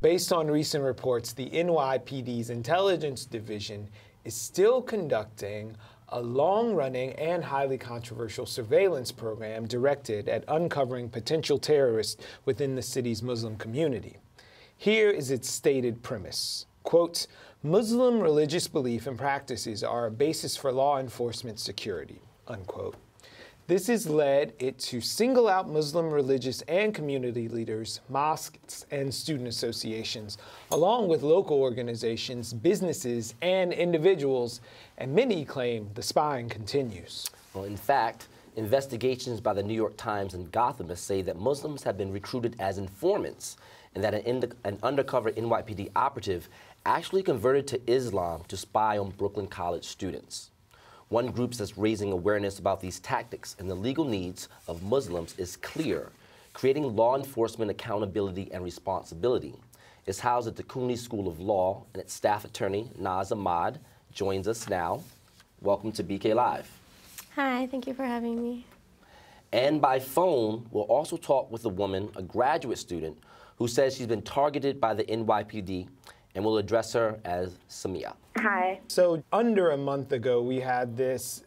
Based on recent reports, the NYPD's Intelligence Division is still conducting a long-running and highly controversial surveillance program directed at uncovering potential terrorists within the city's Muslim community. Here is its stated premise. Quote, Muslim religious belief and practices are a basis for law enforcement security, unquote. This has led it to single out Muslim religious and community leaders, mosques and student associations, along with local organizations, businesses, and individuals, and many claim the spying continues. Well, in fact, investigations by the New York Times and Gothamist say that Muslims have been recruited as informants and that an undercover NYPD operative actually converted to Islam to spy on Brooklyn College students. One group that's raising awareness about these tactics and the legal needs of Muslims is CLEAR, Creating Law Enforcement Accountability and Responsibility. It's housed at the Cooney School of Law, and its staff attorney, Naz Ahmad, joins us now. Welcome to BK Live. Hi, thank you for having me. And by phone, we'll also talk with a woman, a graduate student, who says she's been targeted by the NYPD, and we'll address her as Samia. Hi. So under a month ago, we had this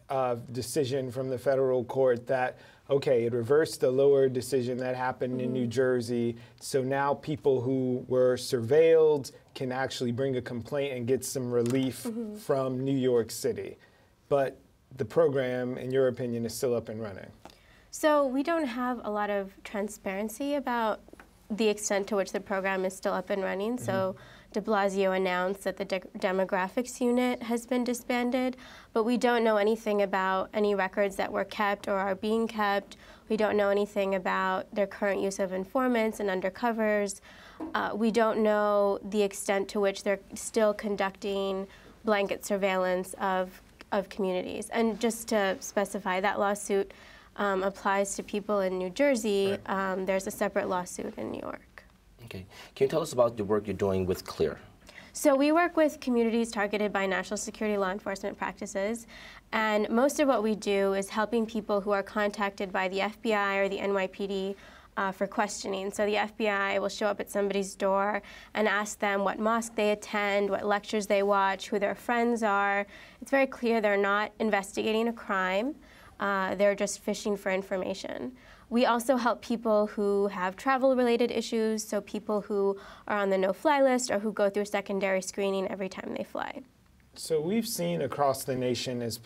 decision from the federal court that, okay, it reversed the lower decision that happened in New Jersey. So now people who were surveilled can actually bring a complaint and get some relief from New York City. But the program, in your opinion, is still up and running. So we don't have a lot of transparency about the extent to which the program is still up and running. So de Blasio announced that the demographics unit has been disbanded, but we don't know anything about any records that were kept or are being kept. We don't know anything about their current use of informants and undercovers. We don't know the extent to which they're still conducting blanket surveillance of communities. And just to specify, that lawsuit applies to people in New Jersey. Right. There's a separate lawsuit in New York. Okay. Can you tell us about the work you're doing with CLEAR? So we work with communities targeted by national security law enforcement practices, and most of what we do is helping people who are contacted by the FBI or the NYPD for questioning. So the FBI will show up at somebody's door and ask them what mosque they attend, what lectures they watch, who their friends are. It's very clear they're not investigating a crime. They're just fishing for information. We also help people who have travel-related issues, so people who are on the no-fly list or who go through secondary screening every time they fly. So we've seen across the nation as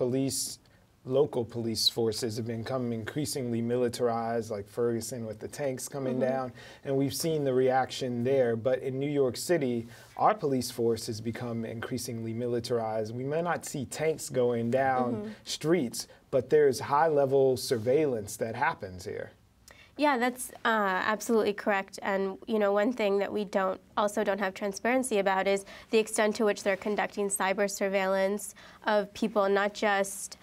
local police forces have become increasingly militarized, like Ferguson with the tanks coming down, and we've seen the reaction there. But in New York City, our police force has become increasingly militarized. We may not see tanks going down streets, but there's high-level surveillance that happens here. Yeah, that's absolutely correct. And one thing that we also don't have transparency about is the extent to which they're conducting cyber surveillance of people, not just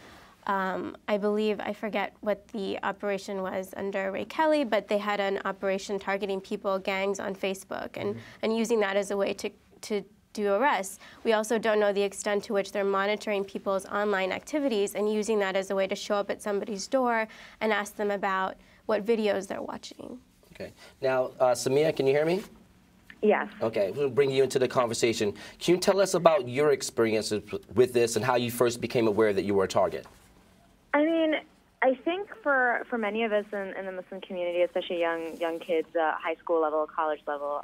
I forget what the operation was under Ray Kelly, but they had an operation targeting people, gangs on Facebook, and using that as a way to do arrests. We also don't know the extent to which they're monitoring people's online activities and using that as a way to show up at somebody's door and ask them about what videos they're watching. Okay. Now, Samia, can you hear me? Yes. Okay, we'll bring you into the conversation. Can you tell us about your experiences with this and how you first became aware that you were a target? I mean, I think for many of us in the Muslim community, especially young kids, high school level, college level,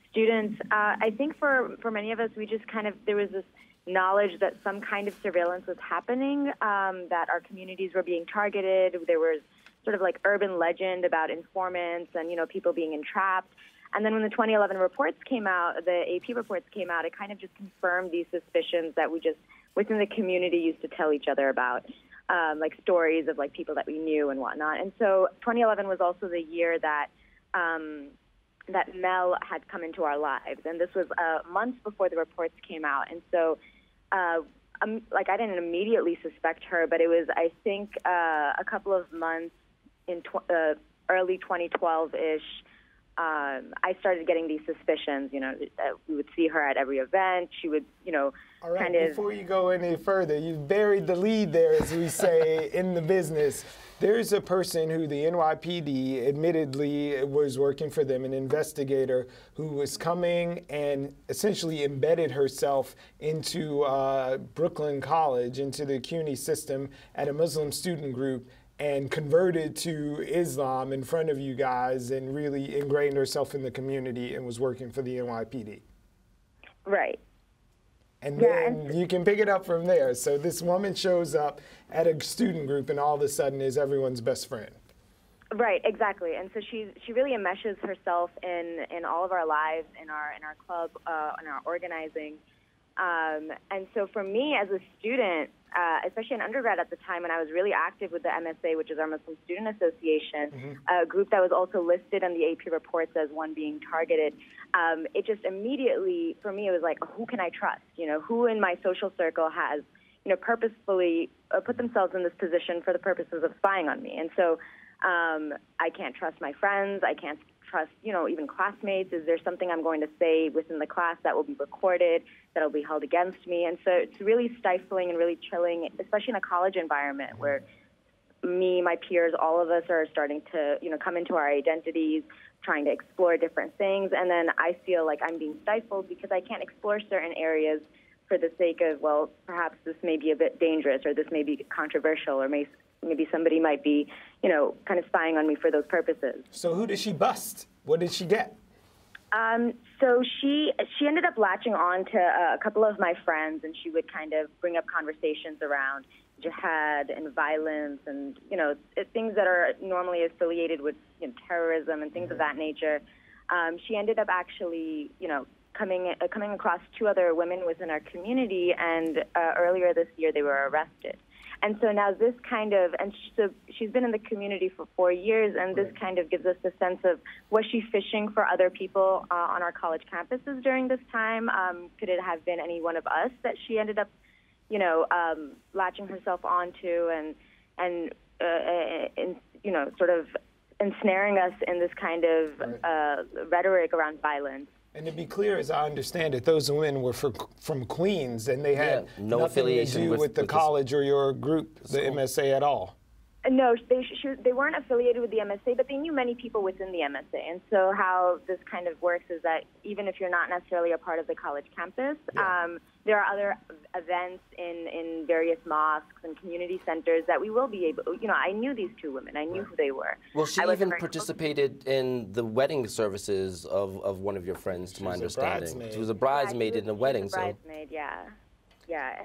students, I think for many of us, we just there was this knowledge that some kind of surveillance was happening, that our communities were being targeted. There was sort of like urban legend about informants and, people being entrapped. And then when the 2011 reports came out, the AP reports came out, it kind of just confirmed these suspicions that we just, within the community, used to tell each other about, like stories of like people that we knew and whatnot. And so 2011 was also the year that that Mel had come into our lives. And this was months before the reports came out. And so, like, I didn't immediately suspect her, but it was, I think, a couple of months in early 2012-ish I started getting these suspicions, that we would see her at every event. She would, All right, kind of... Before you go any further, you've buried the lead there, as we say in the business. There's a person who the NYPD admittedly was working for them, an investigator who was coming and essentially embedded herself into Brooklyn College, into the CUNY system at a Muslim student group, and converted to Islam in front of you guys and really ingrained herself in the community and was working for the NYPD. Right. And then you can pick it up from there. So this woman shows up at a student group and all of a sudden is everyone's best friend. Right, exactly. And so she really enmeshes herself in all of our lives, in our club, in our organizing. And so for me as a student, especially an undergrad at the time, when I was really active with the MSA, which is our Muslim Student Association, a group that was also listed on the AP reports as one being targeted, it just immediately, for me, it was like, who can I trust? Who in my social circle has, purposefully put themselves in this position for the purposes of spying on me? And so I can't trust my friends. I can't trust, even classmates. Is there something I'm going to say within the class that will be recorded, that will be held against me? And so it's really stifling and really chilling, especially in a college environment where me, my peers, all of us are starting to, come into our identities, trying to explore different things. And then I feel like I'm being stifled because I can't explore certain areas for the sake of, well, perhaps this may be a bit dangerous, or this may be controversial, or maybe somebody might be, kind of spying on me for those purposes. So who did she bust? What did she get? So she ended up latching on to a couple of my friends, and she would kind of bring up conversations around jihad and violence and, things that are normally affiliated with terrorism and things of that nature. She ended up actually, coming across two other women within our community, and earlier this year they were arrested. And so now this kind of, and so she's been in the community for 4 years, and this kind of gives us a sense of, was she fishing for other people on our college campuses during this time? Could it have been any one of us that she ended up, latching herself onto and sort of ensnaring us in this kind of rhetoric around violence? And to be clear, as I understand it, those women were from Queens, and they had no nothing affiliation to do with the college or your group, the MSA, at all. No, they weren't affiliated with the MSA, but they knew many people within the MSA. And so how this kind of works is that even if you're not necessarily a part of the college campus, there are other events in various mosques and community centers that we will be able, I knew these two women. I knew who they were. Well, she even participated in the wedding services of one of your friends, to my understanding. She was a bridesmaid in the wedding. She was a bridesmaid, yeah.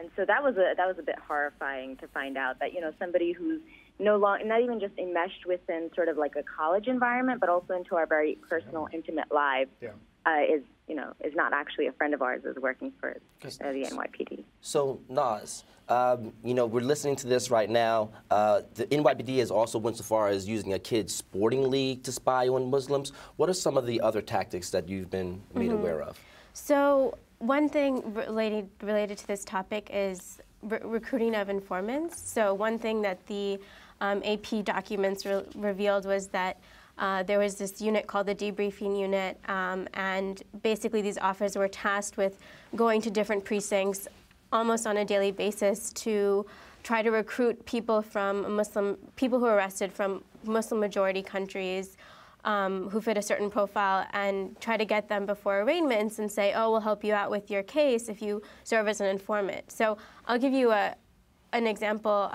And so that was a bit horrifying to find out that, somebody who's not even just enmeshed within sort of like a college environment, but also into our very personal, intimate lives, is not actually a friend of ours, is working for the NYPD. So, Naz, we're listening to this right now. The NYPD has also went so far as using a kids' sporting league to spy on Muslims. What are some of the other tactics that you've been made aware of? So, one thing related to this topic is recruiting of informants. So one thing that the AP documents revealed was that there was this unit called the debriefing unit, and basically these officers were tasked with going to different precincts almost on a daily basis to try to recruit people people who are arrested from Muslim majority countries, who fit a certain profile, and try to get them before arraignments and say, oh, we'll help you out with your case if you serve as an informant. So I'll give you an example.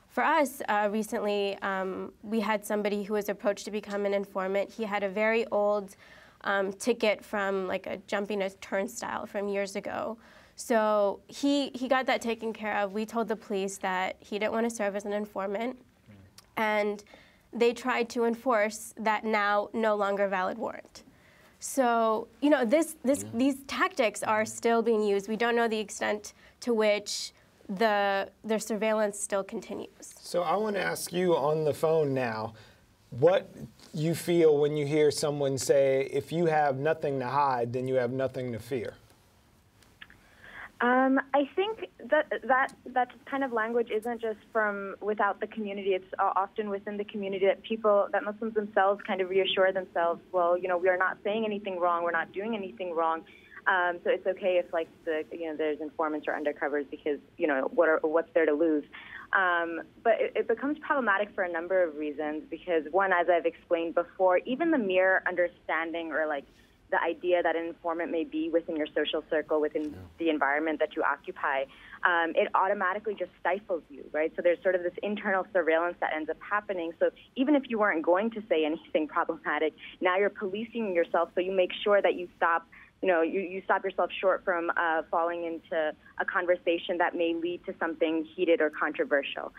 For us, recently, we had somebody who was approached to become an informant. He had a very old ticket from jumping a turnstile from years ago. So he got that taken care of. We told the police that he didn't want to serve as an informant, and they tried to enforce that now no longer valid warrant. So, these tactics are still being used. We don't know the extent to which their surveillance still continues. So I want to ask you on the phone now, what you feel when you hear someone say, if you have nothing to hide, then you have nothing to fear. I think that kind of language isn't just from without the community. It's often within the community that Muslims themselves kind of reassure themselves, well, we are not saying anything wrong. We're not doing anything wrong. So it's okay if like there's informants or undercovers because, what's there to lose? But it becomes problematic for a number of reasons because one, as I've explained before, even the mere understanding or like the idea that an informant may be within your social circle, within the environment that you occupy, it automatically just stifles you, right? So there's sort of this internal surveillance that ends up happening. So even if you weren't going to say anything problematic, now you're policing yourself so you make sure that you stop you stop yourself short from falling into a conversation that may lead to something heated or controversial.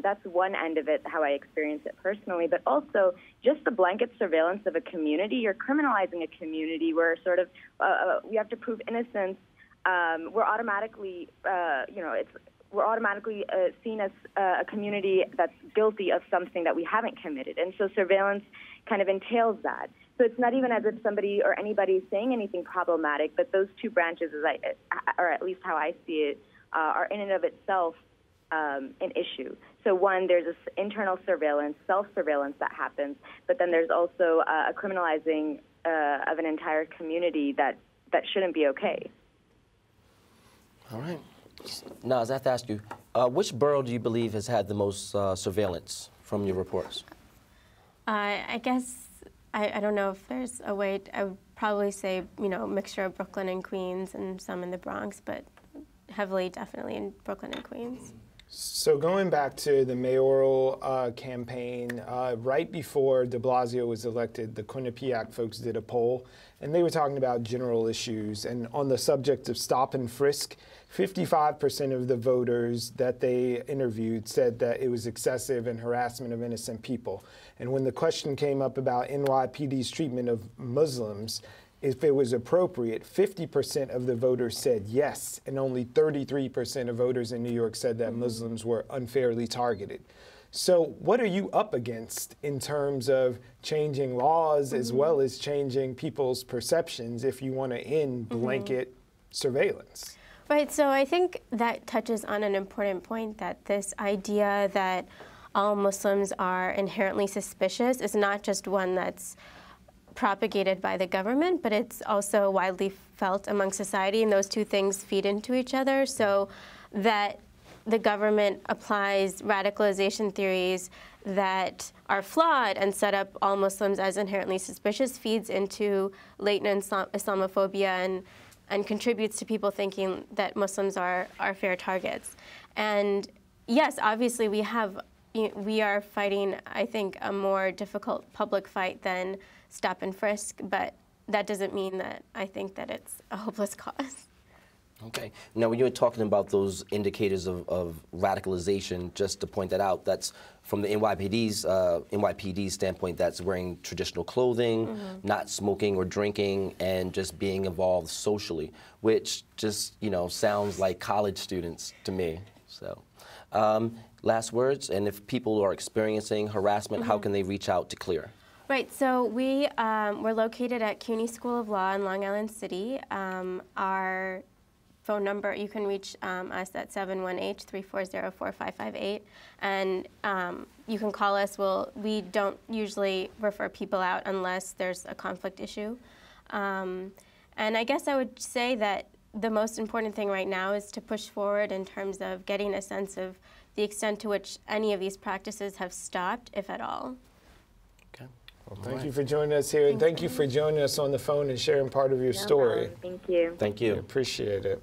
That's one end of it, how I experience it personally, but also just the blanket surveillance of a community. You're criminalizing a community where sort of we have to prove innocence. We're automatically, we're automatically seen as a community that's guilty of something that we haven't committed, and so surveillance kind of entails that. So it's not even as if somebody or anybody is saying anything problematic, but those two branches, or at least how I see it, are in and of itself an issue. So one, there's this internal surveillance, self-surveillance that happens, but then there's also a criminalizing of an entire community that shouldn't be okay. All right. Naz, I have to ask you, which borough do you believe has had the most surveillance from your reports? I guess I don't know if there's a way. I would probably say, mixture of Brooklyn and Queens and some in the Bronx, but heavily definitely in Brooklyn and Queens. So going back to the mayoral campaign, right before de Blasio was elected, the Quinnipiac folks did a poll, and they were talking about general issues. And on the subject of stop and frisk, 55% of the voters that they interviewed said that it was excessive and harassment of innocent people. And when the question came up about NYPD's treatment of Muslims, if it was appropriate, 50% of the voters said yes, and only 33% of voters in New York said that Muslims were unfairly targeted. So what are you up against in terms of changing laws as well as changing people's perceptions if you want to end blanket surveillance? Right, so I think that touches on an important point, that this idea that all Muslims are inherently suspicious is not just one that's propagated by the government, but it's also widely felt among society, and those two things feed into each other. So that the government applies radicalization theories that are flawed and set up all Muslims as inherently suspicious feeds into latent Islamophobia and contributes to people thinking that Muslims are fair targets. And yes, obviously we are fighting, I think, a more difficult public fight than stop and frisk, but that doesn't mean that I think that it's a hopeless cause. Okay. Now, when you were talking about those indicators of radicalization, just to point that out, that's from the NYPD's standpoint, that's wearing traditional clothing, not smoking or drinking, and just being involved socially, which just, sounds like college students to me. So, last words, and if people are experiencing harassment, how can they reach out to CLEAR? Right, so we're located at CUNY School of Law in Long Island City. Our phone number, you can reach us at 718-340-4558, and you can call us. We don't usually refer people out unless there's a conflict issue. And I guess I would say that the most important thing right now is to push forward in terms of getting a sense of the extent to which any of these practices have stopped, if at all. Okay. Well, thank you for joining us here, and thank you for joining us on the phone and sharing part of your story. Thank you. Thank you. I appreciate it.